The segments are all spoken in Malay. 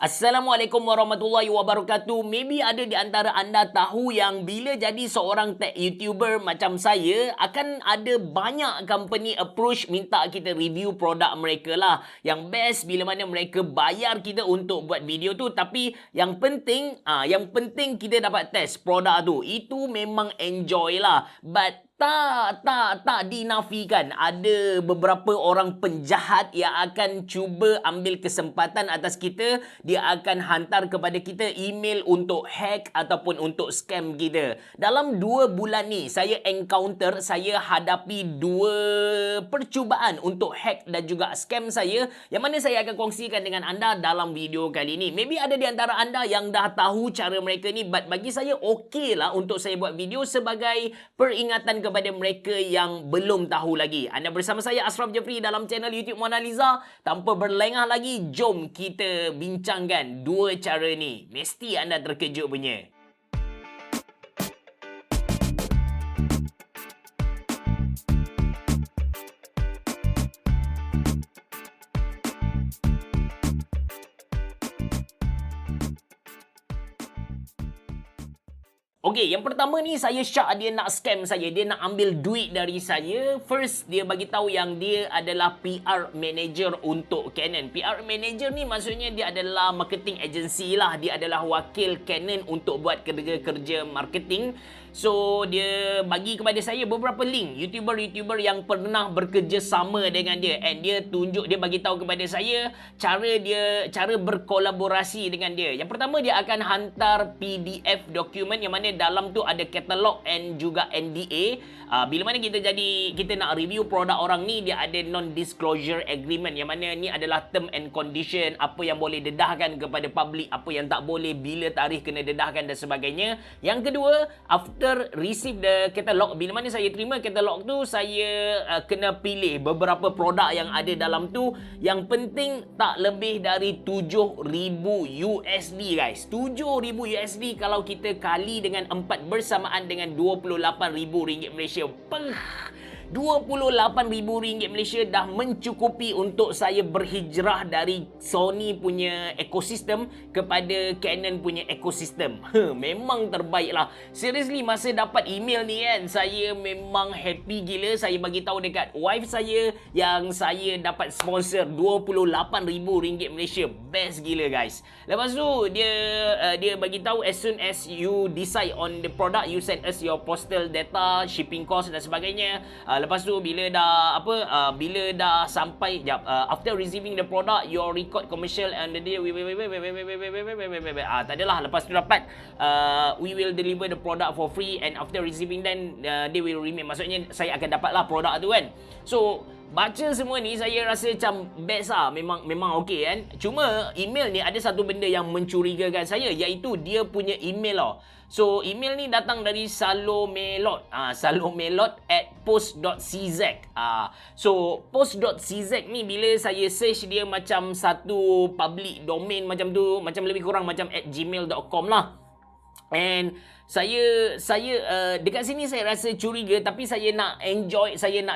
Assalamualaikum warahmatullahi wabarakatuh. Maybe ada di antara anda tahu yang bila jadi seorang tech YouTuber macam saya, akan ada banyak company approach minta kita review produk mereka lah. Yang best bila mana mereka bayar kita untuk buat video tu, tapi yang penting kita dapat test produk tu. Itu memang enjoy lah. But tak dinafikan ada beberapa orang penjahat yang akan cuba ambil kesempatan atas kita. Dia akan hantar kepada kita email untuk hack ataupun untuk scam kita. Dalam 2 bulan ni saya hadapi 2 percubaan untuk hack dan juga scam saya, yang mana saya akan kongsikan dengan anda dalam video kali ni. Maybe ada di antara anda yang dah tahu cara mereka ni, but bagi saya okey lah untuk saya buat video sebagai peringatan kepada mereka yang belum tahu lagi. Anda bersama saya Ashraf Jeffrey dalam channel YouTube Mona Lisa. Tanpa berlengah lagi, jom kita bincangkan 2 cara ni. Mesti anda terkejut punya. Okey, yang pertama ni saya syak dia nak scam saya. Dia nak ambil duit dari saya. First, dia bagi tahu yang dia adalah PR manager untuk Canon. PR manager ni maksudnya dia adalah marketing agency lah. Dia adalah wakil Canon untuk buat kerja-kerja marketing. So, dia bagi kepada saya beberapa link YouTuber-YouTuber yang pernah bekerjasama dengan dia. And dia bagi tahu kepada saya cara berkolaborasi dengan dia. Yang pertama, dia akan hantar PDF dokumen yang mana dalam tu ada katalog and juga NDA. Bila mana kita nak review produk orang ni, dia ada non-disclosure agreement, yang mana ni adalah term and condition, apa yang boleh dedahkan kepada public, apa yang tak boleh, bila tarikh kena dedahkan dan sebagainya. Yang kedua, after receive the catalog, bila mana saya terima katalog tu, saya kena pilih beberapa produk yang ada dalam tu. Yang penting tak lebih dari 7,000 USD guys. 7,000 USD kalau kita kali dengan 4 bersamaan dengan RM28,000 Malaysia. RM28,000 Malaysia dah mencukupi untuk saya berhijrah dari Sony punya ekosistem kepada Canon punya ekosistem. Memang terbaik lah. Seriously, masa dapat email ni kan, saya memang happy gila. Saya bagi tahu dekat wife saya yang saya dapat sponsor RM28,000 Malaysia. Best gila guys. Lepas tu dia bagi tahu as soon as you decide on the product, you send us your postal data, shipping cost dan sebagainya. Lepas tu bila dah sampai after receiving the product, your record commercial and the day tak adalah. Lepas tu dapat we will deliver the product for free, and after receiving then they will remit. Maksudnya saya akan dapatlah produk tu kan. So baca semua ni saya rasa macam best lah. Memang okey kan. Cuma email ni ada satu benda yang mencurigakan saya, iaitu dia punya email lah. So email ni datang dari Salomelot. Salomelot at post.cz. So post.cz ni bila saya search dia macam satu public domain macam tu, macam lebih kurang macam @gmail.com lah. And saya dekat sini saya rasa curiga, tapi saya nak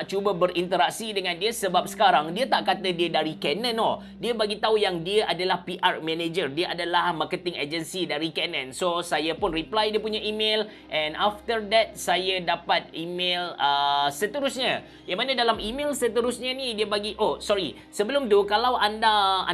cuba berinteraksi dengan dia, sebab sekarang dia tak kata dia dari Canon. Dia bagi tahu yang dia adalah PR manager, dia adalah marketing agency dari Canon. So saya pun reply dia punya email, and after that saya dapat email seterusnya, yang mana dalam email seterusnya ni dia bagi, sebelum tu kalau anda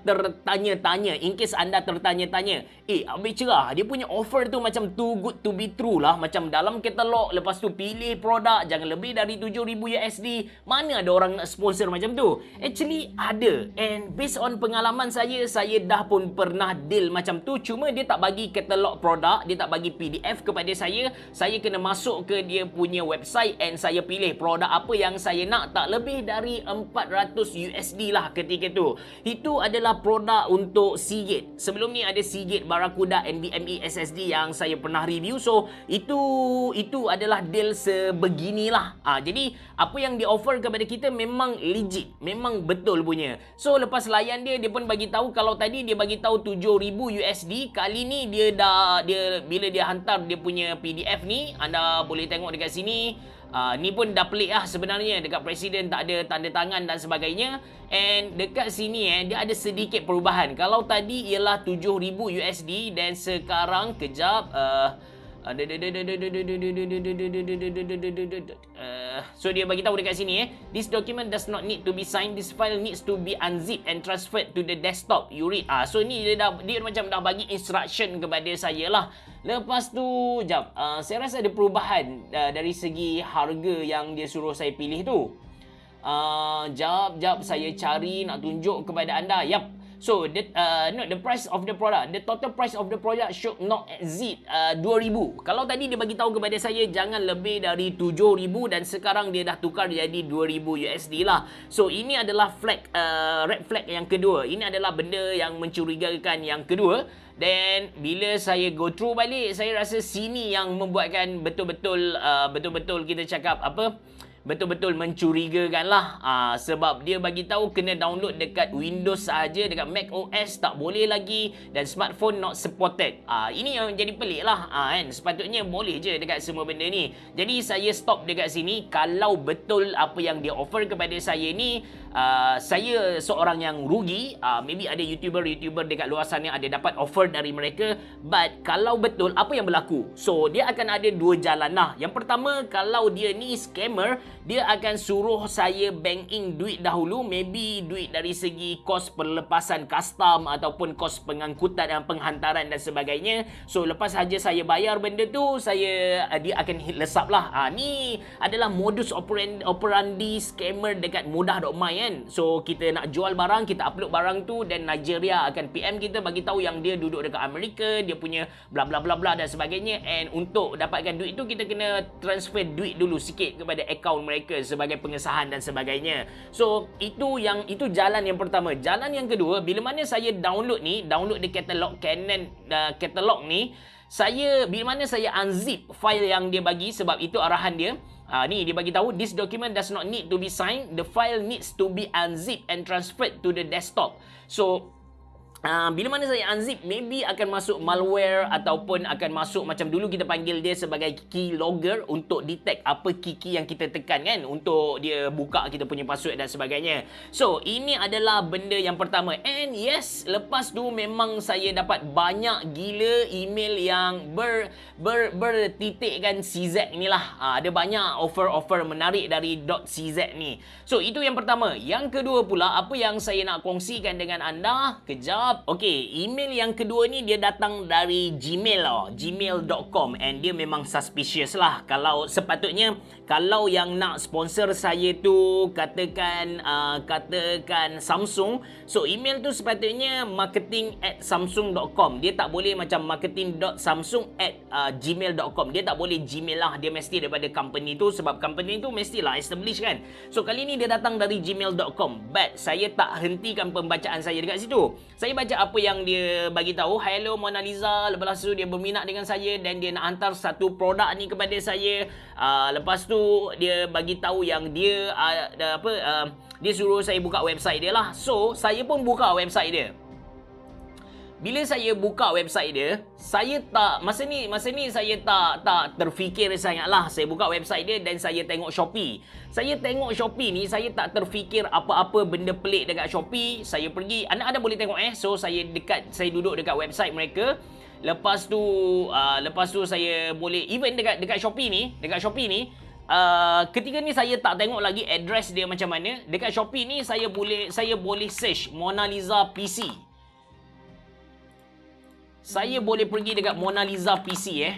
tertanya-tanya, in case anda tertanya-tanya, ambil cerah, dia punya offer tu macam too good to be true lah. Macam dalam katalog, lepas tu pilih produk, jangan lebih dari 7,000 USD. Mana ada orang nak sponsor macam tu? Actually ada, and based on pengalaman saya dah pun pernah deal macam tu. Cuma dia tak bagi katalog produk, dia tak bagi PDF kepada saya. Saya kena masuk ke dia punya website and saya pilih produk apa yang saya nak. Tak lebih dari 400 USD lah ketika tu. Itu adalah produk untuk Seagate. Sebelum ni ada Seagate Barracuda NVMe SSD yang saya pernah review. So itu adalah deal sebeginilah. Jadi apa yang di offer kepada kita memang legit, memang betul punya. So lepas layan dia pun bagi tahu, kalau tadi dia bagi tahu 7,000 USD, kali ni bila dia hantar dia punya PDF ni, anda boleh tengok dekat sini. Ni pun dah pelik lah sebenarnya, dekat presiden tak ada tanda tangan dan sebagainya. And dekat sini dia ada sedikit perubahan. Kalau tadi ialah 7,000 USD dan sekarang kejap so dia bagi tahu dekat sini this document does not need to be signed, this file needs to be unzipped and transferred to the desktop you read. So ni dia macam dah bagi instruction kepada saya lah. Lepas tu saya rasa ada perubahan dari segi harga yang dia suruh saya pilih tu. Jap saya cari nak tunjuk kepada anda. Yap. So the price of the product, the total price of the product should not exceed 2,000. Kalau tadi dia bagi tahu kepada saya jangan lebih dari 7,000 dan sekarang dia dah tukar jadi 2,000 USD lah. So ini adalah red flag yang kedua. Ini adalah benda yang mencurigakan yang kedua. Dan bila saya go through balik, saya rasa sini yang membuatkan betul-betul kita cakap betul-betul mencurigakan lah. Sebab dia bagi tahu kena download dekat Windows sahaja, dekat Mac OS tak boleh lagi, dan smartphone not supported. Ini yang jadi pelik lah kan. Sepatutnya boleh je dekat semua benda ni. Jadi saya stop dekat sini. Kalau betul apa yang dia offer kepada saya ni, saya seorang yang rugi. Maybe ada YouTuber dekat luar sana ada dapat offer dari mereka. But kalau betul apa yang berlaku, so dia akan ada dua jalan lah. Yang pertama, kalau dia ni scammer, dia akan suruh saya bank in duit dahulu, maybe duit dari segi kos perlepasan custom ataupun kos pengangkutan dan penghantaran dan sebagainya. So lepas saja saya bayar benda tu, dia akan lesap lah. Ni adalah modus operandi scammer dekat mudah.my kan. So kita nak jual barang, kita upload barang tu, dan Nigeria akan PM kita bagi tahu yang dia duduk dekat Amerika, dia punya bla bla bla bla dan sebagainya. And untuk dapatkan duit tu kita kena transfer duit dulu sikit kepada akaun mereka sebagai pengesahan dan sebagainya. So itu jalan yang pertama. Jalan yang kedua, bila mana saya download the catalog Canon catalog ni, bila mana saya unzip file yang dia bagi, sebab itu arahan dia. Ni dia bagi tahu this document does not need to be signed, the file needs to be unzipped and transferred to the desktop. So bila mana saya unzip, maybe akan masuk malware ataupun akan masuk macam dulu kita panggil dia sebagai keylogger untuk detect apa key yang kita tekan kan, untuk dia buka kita punya password dan sebagainya. So ini adalah benda yang pertama. And yes, lepas tu memang saya dapat banyak gila email yang bertitikkan CZ ni lah. Ada banyak offer menarik dari .cz ni. So itu yang pertama. Yang kedua pula, apa yang saya nak kongsikan dengan anda, kejap. Okey, email yang kedua ni dia datang dari gmail.com, and dia memang suspicious lah. Kalau sepatutnya, kalau yang nak sponsor saya tu katakan Samsung, so email tu sepatutnya marketing@samsung.com. Dia tak boleh macam marketing.samsung@gmail.com. Dia tak boleh Gmail lah, dia mesti daripada company tu, sebab company tu mestilah establish kan. So kali ni dia datang dari gmail.com, but saya tak hentikan pembacaan saya dekat situ. Saya baca apa yang dia bagi tahu. Hello Mona Lisa. Lepas tu dia berminat dengan saya dan dia nak hantar satu produk ni kepada saya. Lepas tu dia bagi tahu yang dia dia suruh saya buka website dia lah. So saya pun buka website dia. Bila saya buka website dia, saya tak masa ni saya tak terfikir sangatlah. Saya buka website dia dan saya tengok Shopee. Saya tengok Shopee ni, saya tak terfikir apa-apa benda pelik dekat Shopee. Saya pergi, anda boleh tengok so saya duduk dekat website mereka. Lepas tu saya boleh even dekat Shopee ni, ketika ni saya tak tengok lagi address dia macam mana. Dekat Shopee ni saya boleh search Mona Lisa PC. Saya boleh pergi dekat Mona Lisa PC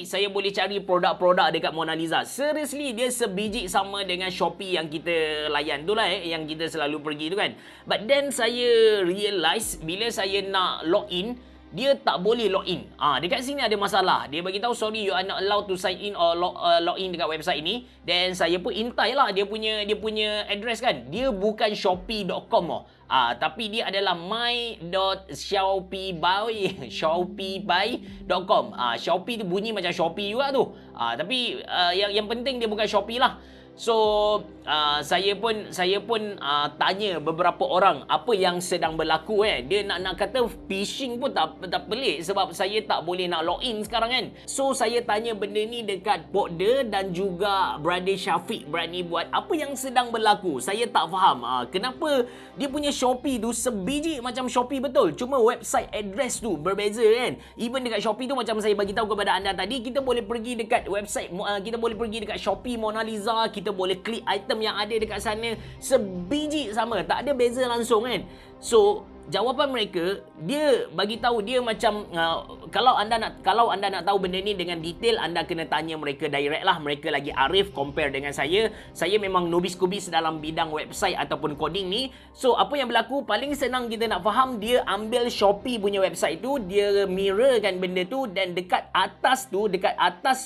saya boleh cari produk-produk dekat Mona Lisa. Seriously, dia sebiji sama dengan Shopee yang kita layan tu lah yang kita selalu pergi tu kan. But then saya realise bila saya nak login, dia tak boleh login. Dekat sini ada masalah. Dia bagi tahu sorry you are not allowed to sign in or login dekat website ni. Dan saya pun intai lah dia punya address kan. Dia bukan shopee.com tapi dia adalah my.shopee.com. Shopee tu bunyi macam Shopee juga tu. Tapi yang penting dia bukan Shopee lah. So saya pun tanya beberapa orang apa yang sedang berlaku Dia nak kata phishing pun tak pelik sebab saya tak boleh nak login sekarang kan. So saya tanya benda ni dekat Podder dan juga Brother Syafiq berani buat apa yang sedang berlaku. Saya tak faham kenapa dia punya Shopee tu sebiji macam Shopee betul. Cuma website address tu berbeza kan. Even dekat Shopee tu macam saya bagi tahu kepada anda tadi, kita boleh pergi dekat website, kita boleh pergi dekat Shopee Mona Lisa, kita boleh klik item yang ada dekat sana, sebiji sama, tak ada beza langsung kan. So jawapan mereka, dia bagi tahu dia macam kalau anda nak tahu benda ni dengan detail, anda kena tanya mereka direct lah. Mereka lagi arif compare dengan saya. Saya memang nobis kubis dalam bidang website ataupun coding ni. So apa yang berlaku, paling senang kita nak faham, dia ambil Shopee punya website tu, dia mirrorkan benda tu, dan dekat atas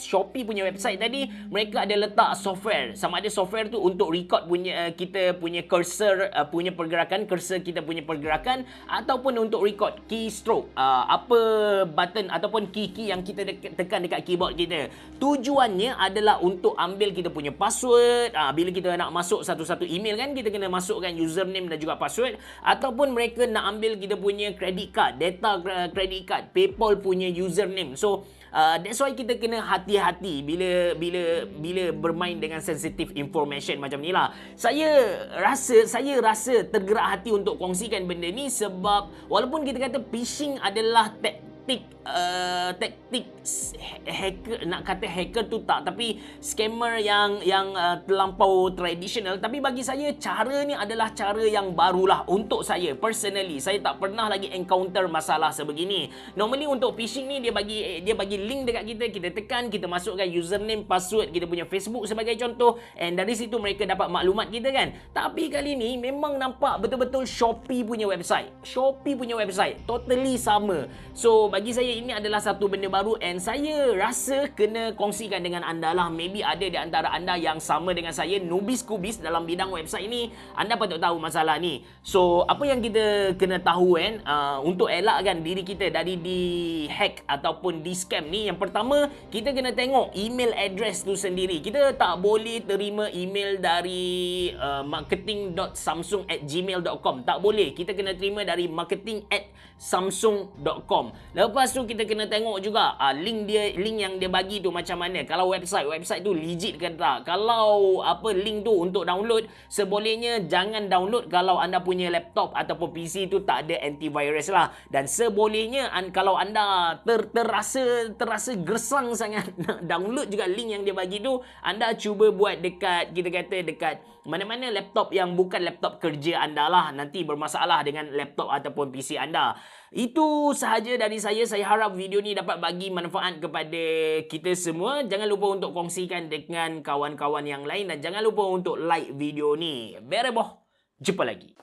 Shopee punya website tadi, mereka ada letak software. Sama ada software tu untuk record punya kita punya cursor punya pergerakan, cursor kita punya pergerakan, ataupun untuk record keystroke, apa button ataupun key yang kita tekan dekat keyboard kita. Tujuannya adalah untuk ambil kita punya password. Bila kita nak masuk satu-satu email kan, kita kena masukkan username dan juga password. Ataupun mereka nak ambil kita punya credit card, data credit card, PayPal punya username. So that's why kita kena hati-hati bila bermain dengan sensitive information macam ni lah. Saya rasa tergerak hati untuk kongsikan benda ni sebab walaupun kita kata phishing adalah taktik hacker, nak kata hacker tu tak, tapi scammer yang terlampau tradisional, tapi bagi saya cara ni adalah cara yang barulah untuk saya personally. Saya tak pernah lagi encounter masalah sebegini. Normally untuk phishing ni dia bagi link dekat kita tekan, kita masukkan username, password kita punya Facebook sebagai contoh, and dari situ mereka dapat maklumat kita kan. Tapi kali ni memang nampak betul-betul Shopee punya website totally sama. So bagi saya ini adalah satu benda baru, and saya rasa kena kongsikan dengan anda lah. Maybe ada di antara anda yang sama dengan saya, nubis kubis dalam bidang website ini, anda patut tahu masalah ni. So apa yang kita kena tahu kan, untuk elakkan diri kita dari di hack ataupun di scam ni, yang pertama kita kena tengok email address tu sendiri. Kita tak boleh terima email dari marketing.samsung@gmail.com, tak boleh. Kita kena terima dari marketing@samsung.com. Lepas tu kita kena tengok juga link yang dia bagi tu macam mana. Kalau website tu legit ke tak. Kalau link tu untuk download, sebolehnya jangan download kalau anda punya laptop ataupun PC tu tak ada antivirus lah. Dan sebolehnya kalau anda terasa gersang sangat nak download juga link yang dia bagi tu, anda cuba buat dekat mana-mana laptop yang bukan laptop kerja anda lah. Nanti bermasalah dengan laptop ataupun PC anda. Itu sahaja dari saya. Saya harap video ni dapat bagi manfaat kepada kita semua. Jangan lupa untuk kongsikan dengan kawan-kawan yang lain, dan jangan lupa untuk like video ni. Bereboh. Jumpa lagi.